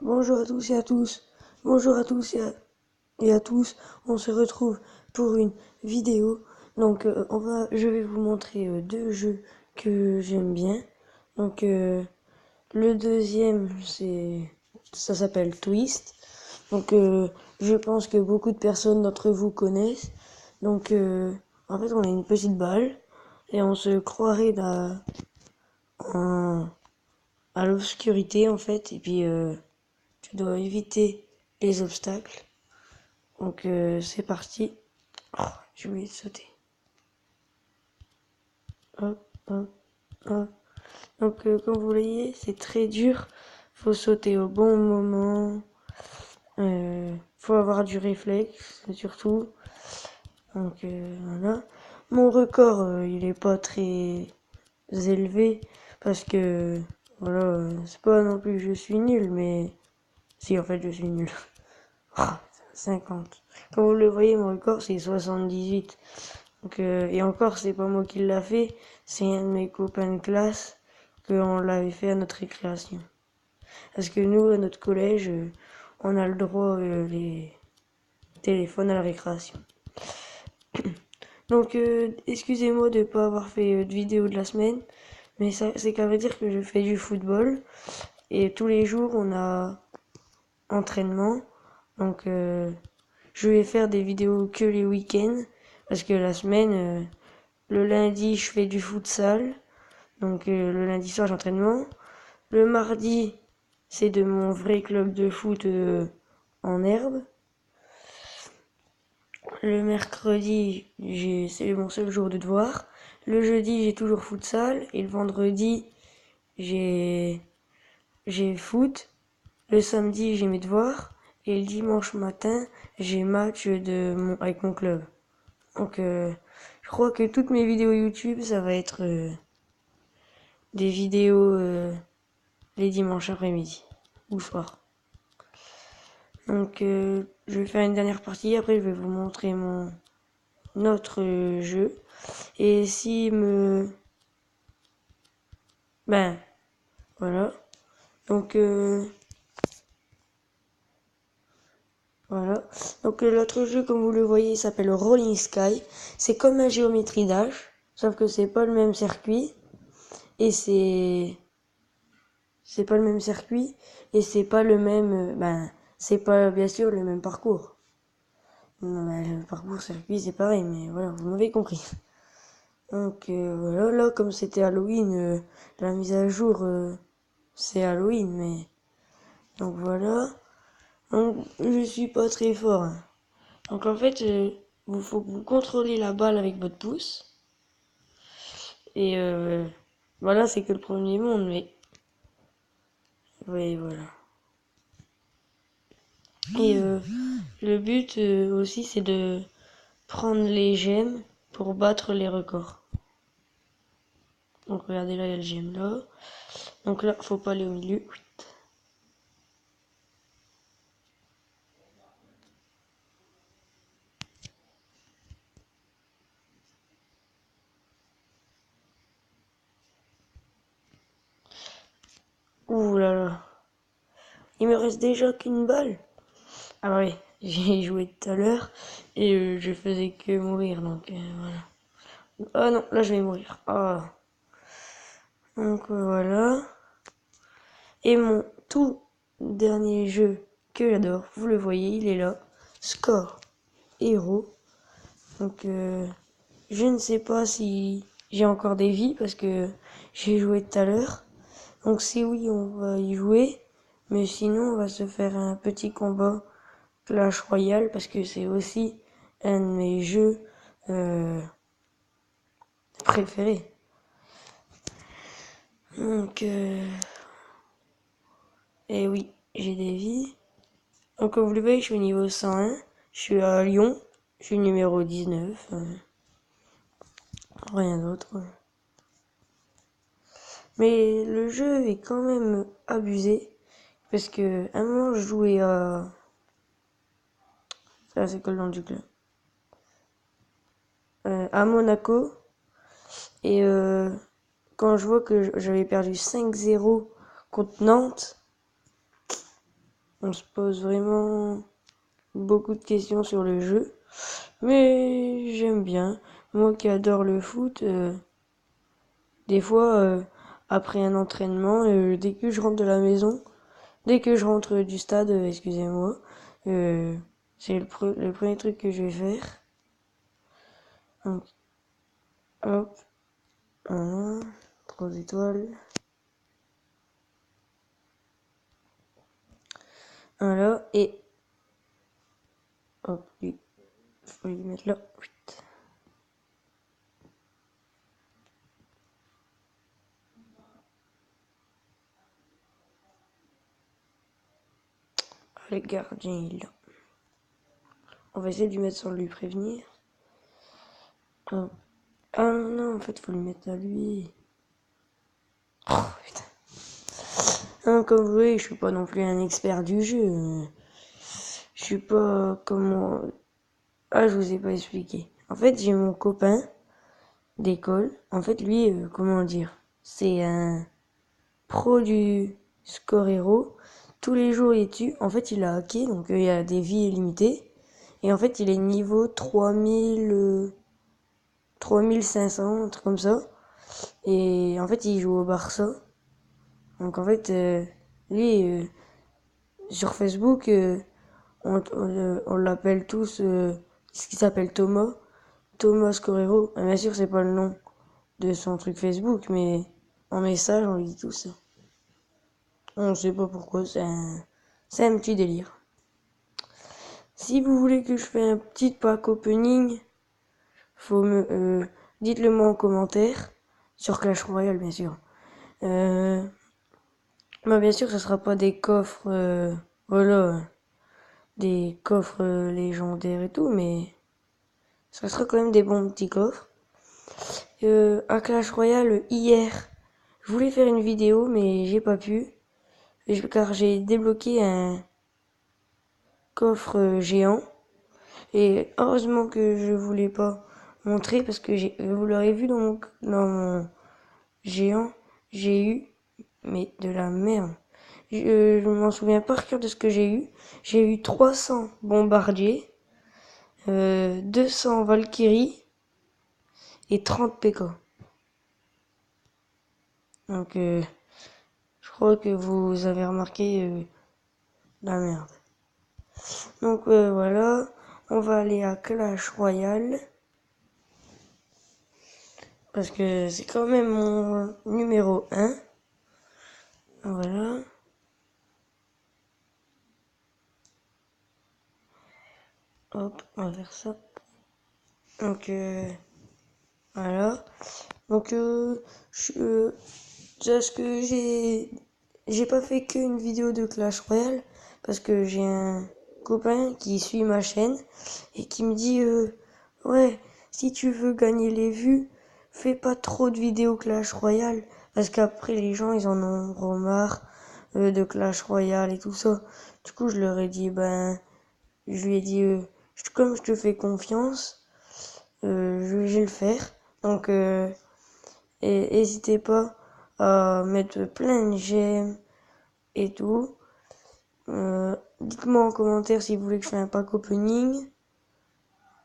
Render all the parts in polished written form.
Bonjour à tous et à tous. Bonjour à tous et à tous. On se retrouve pour une vidéo. Donc, je vais vous montrer deux jeux que j'aime bien. Donc, le deuxième, ça s'appelle Twist. Donc, je pense que beaucoup de personnes d'entre vous connaissent. Donc, en fait, on a une petite balle et on se croirait en- à l'obscurité en fait. Et puis, tu dois éviter les obstacles. Donc c'est parti. Oh, j'ai oublié de sauter. Hop, hop, hop. Donc comme vous voyez, c'est très dur. Faut sauter au bon moment. Faut avoir du réflexe surtout. Donc voilà. Mon record, il est pas très élevé parce que voilà, c'est pas non plus que je suis nul, mais si en fait je suis nul. Ah, 50. Comme vous le voyez, mon record c'est 78. Donc, et encore, c'est pas moi qui l'a fait, c'est un de mes copains de classe qu'on l'avait fait à notre récréation. Parce que nous, à notre collège, on a le droit les téléphones à la récréation. Donc, excusez-moi de ne pas avoir fait de vidéo de la semaine, mais ça, c'est qu'à vrai dire que je fais du football et tous les jours on a entraînement. Donc, je vais faire des vidéos que les week-ends parce que la semaine, le lundi, je fais du futsal. Donc le lundi soir, j'ai entraînement. Le mardi, c'est de mon vrai club de foot en herbe. Le mercredi, c'est mon seul jour de devoir. Le jeudi, j'ai toujours futsal. Et le vendredi, j'ai foot. Le samedi, j'ai mes devoirs. Et le dimanche matin, j'ai match avec mon club. Donc je crois que toutes mes vidéos YouTube, ça va être des vidéos les dimanches après-midi ou soir. Donc je vais faire une dernière partie, après je vais vous montrer mon autre jeu. Et si me... Ben, voilà. Donc voilà. Donc l'autre jeu, comme vous le voyez, il s'appelle Rolling Sky. C'est comme un Géométrie Dash, sauf que c'est pas le même circuit. Et c'est pas le même circuit. Et c'est pas le même... c'est pas bien sûr le même parcours. Non, le parcours circuit, c'est pareil, mais voilà, vous m'avez compris. Donc voilà, là, comme c'était Halloween, la mise à jour, c'est Halloween, mais... Donc voilà. Donc, je suis pas très fort, hein. Donc en fait, faut que vous contrôlez la balle avec votre pouce. Et voilà, c'est que le premier monde, mais... Oui, voilà. Et le but aussi, c'est de prendre les gemmes pour battre les records. Donc regardez là, il y a le gemme là. Donc là, faut pas aller au milieu. Ouh là là. Il me reste déjà qu'une balle. Ah ouais, j'ai joué tout à l'heure et je faisais que mourir, donc voilà. Ah non, là je vais mourir. Ah. Donc voilà. Et mon tout dernier jeu que j'adore, vous le voyez, il est là. Score Hero. Donc je ne sais pas si j'ai encore des vies parce que j'ai joué tout à l'heure. Donc si oui, on va y jouer. Mais sinon, on va se faire un petit combat Clash Royale parce que c'est aussi un de mes jeux préférés. Donc, et oui, j'ai des vies. Donc, comme vous le voyez, je suis au niveau 101. Je suis à Lyon. Je suis numéro 19. Rien d'autre. Mais le jeu est quand même abusé. Parce que à un moment, je jouais à... C'est quoi le nom du club à Monaco. Et quand je vois que j'avais perdu 5-0 contre Nantes, On se pose vraiment beaucoup de questions sur le jeu. Mais j'aime bien. Moi qui adore le foot, des fois, après un entraînement, dès que je rentre de la maison, dès que je rentre du stade, excusez-moi, euh, c'est le premier truc que je vais faire. Donc, hop, voilà, 3 étoiles. Voilà, et hop, il faut lui mettre là. Le gardien, il est là. On va essayer de lui mettre sans lui prévenir. Hop. Ah non, en fait, faut lui mettre à lui. Oh, putain. Hein, comme vous voyez, je suis pas non plus un expert du jeu. Je suis pas comment. Ah, je vous ai pas expliqué. En fait, j'ai mon copain d'école. En fait, lui, comment dire, c'est un pro du Scorero. Tous les jours, il tue. En fait, il a hacké, donc il y a des vies illimitées. Et en fait, il est niveau 3000, 3500, un truc comme ça. Et en fait, il joue au Barça. Donc en fait, lui, sur Facebook, on l'appelle tous, ce qui s'appelle Thomas. Thomas Scorero. Bien sûr, c'est pas le nom de son truc Facebook, mais en message, on lui dit tout ça. On sait pas pourquoi, c'est un petit délire. Si vous voulez que je fasse un petit pack opening, dites-le moi en commentaire. Sur Clash Royale, bien sûr. Bien sûr, ce sera pas des coffres, voilà, des coffres légendaires et tout, mais ça sera quand même des bons petits coffres. À Clash Royale, hier, je voulais faire une vidéo, mais j'ai pas pu, car j'ai débloqué un coffre géant. Et heureusement que je voulais pas montrer, parce que vous l'aurez vu dans mon géant, j'ai eu, mais de la merde. Je m'en souviens par cœur de ce que j'ai eu. J'ai eu 300 bombardiers, 200 Valkyries et 30 PK. Donc, je crois que vous avez remarqué la merde. Donc voilà, on va aller à Clash Royale. Parce que c'est quand même mon numéro 1. Voilà. Hop, on va faire ça. Donc voilà. Donc ce que j'ai pas fait qu'une vidéo de Clash Royale parce que j'ai un copain qui suit ma chaîne et qui me dit ouais, si tu veux gagner les vues, fais pas trop de vidéos Clash Royale parce qu'après les gens ils en ont marre de Clash Royale et tout ça. Du coup, je leur ai dit je lui ai dit comme je te fais confiance, je vais le faire. Donc et n'hésitez pas à mettre plein de j'aime et tout. Dites-moi en commentaire si vous voulez que je fasse un pack opening.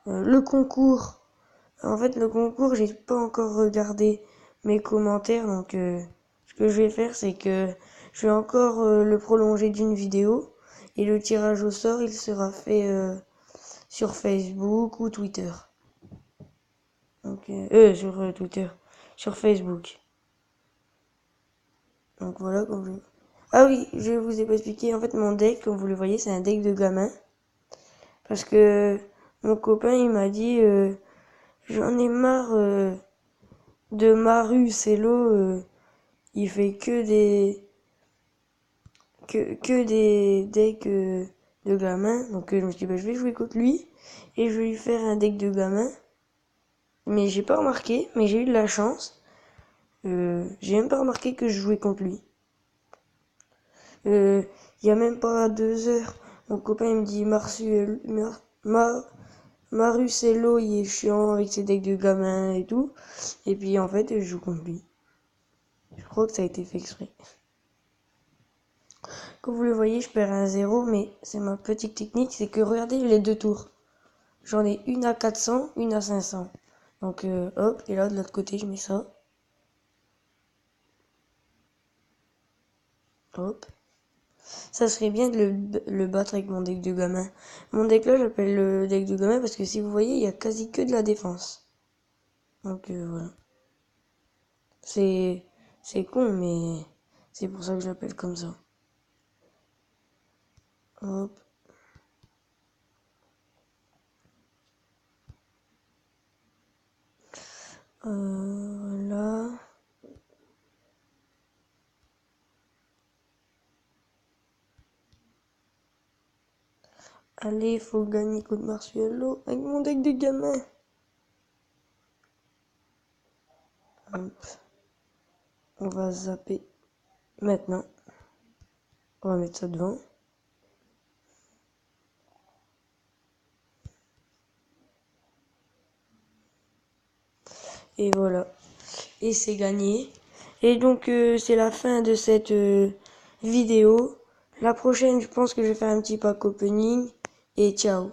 Le concours. En fait, le concours, j'ai pas encore regardé mes commentaires. Donc, ce que je vais faire, c'est que je vais encore le prolonger d'une vidéo. Et le tirage au sort, il sera fait sur Facebook ou Twitter. Donc, sur Twitter. Sur Facebook. Donc voilà, comme je... Ah oui, je vous ai pas expliqué. En fait, mon deck, comme vous le voyez, c'est un deck de gamin. Parce que mon copain, il m'a dit, j'en ai marre de Maru, c'est l'eau. Il fait que des decks de gamins. Donc je me suis dit, je vais jouer contre lui. Et je vais lui faire un deck de gamins. Mais j'ai pas remarqué, mais j'ai eu de la chance. J'ai même pas remarqué que je jouais contre lui. Il y a même pas 2 heures, mon copain il me dit Marcelo il est chiant avec ses decks de gamins et tout. Et puis en fait je joue contre lui. Je crois que ça a été fait exprès. Comme vous le voyez, je perds un 0, mais c'est ma petite technique, c'est que regardez les deux tours. J'en ai une à 400, une à 500. Donc hop, et là de l'autre côté, je mets ça. Hop. Ça serait bien de le battre avec mon deck de gamin. Mon deck là, j'appelle le deck de gamin parce que si vous voyez, il y a quasi que de la défense. Donc voilà. C'est con, mais c'est pour ça que je l'appelle comme ça. Hop. Voilà. Allez, faut gagner contre Marsuello avec mon deck de gamin. Hop. On va zapper maintenant. On va mettre ça devant. Et voilà. Et c'est gagné. Et donc c'est la fin de cette vidéo. La prochaine, je pense que je vais faire un petit pack opening. Et ciao.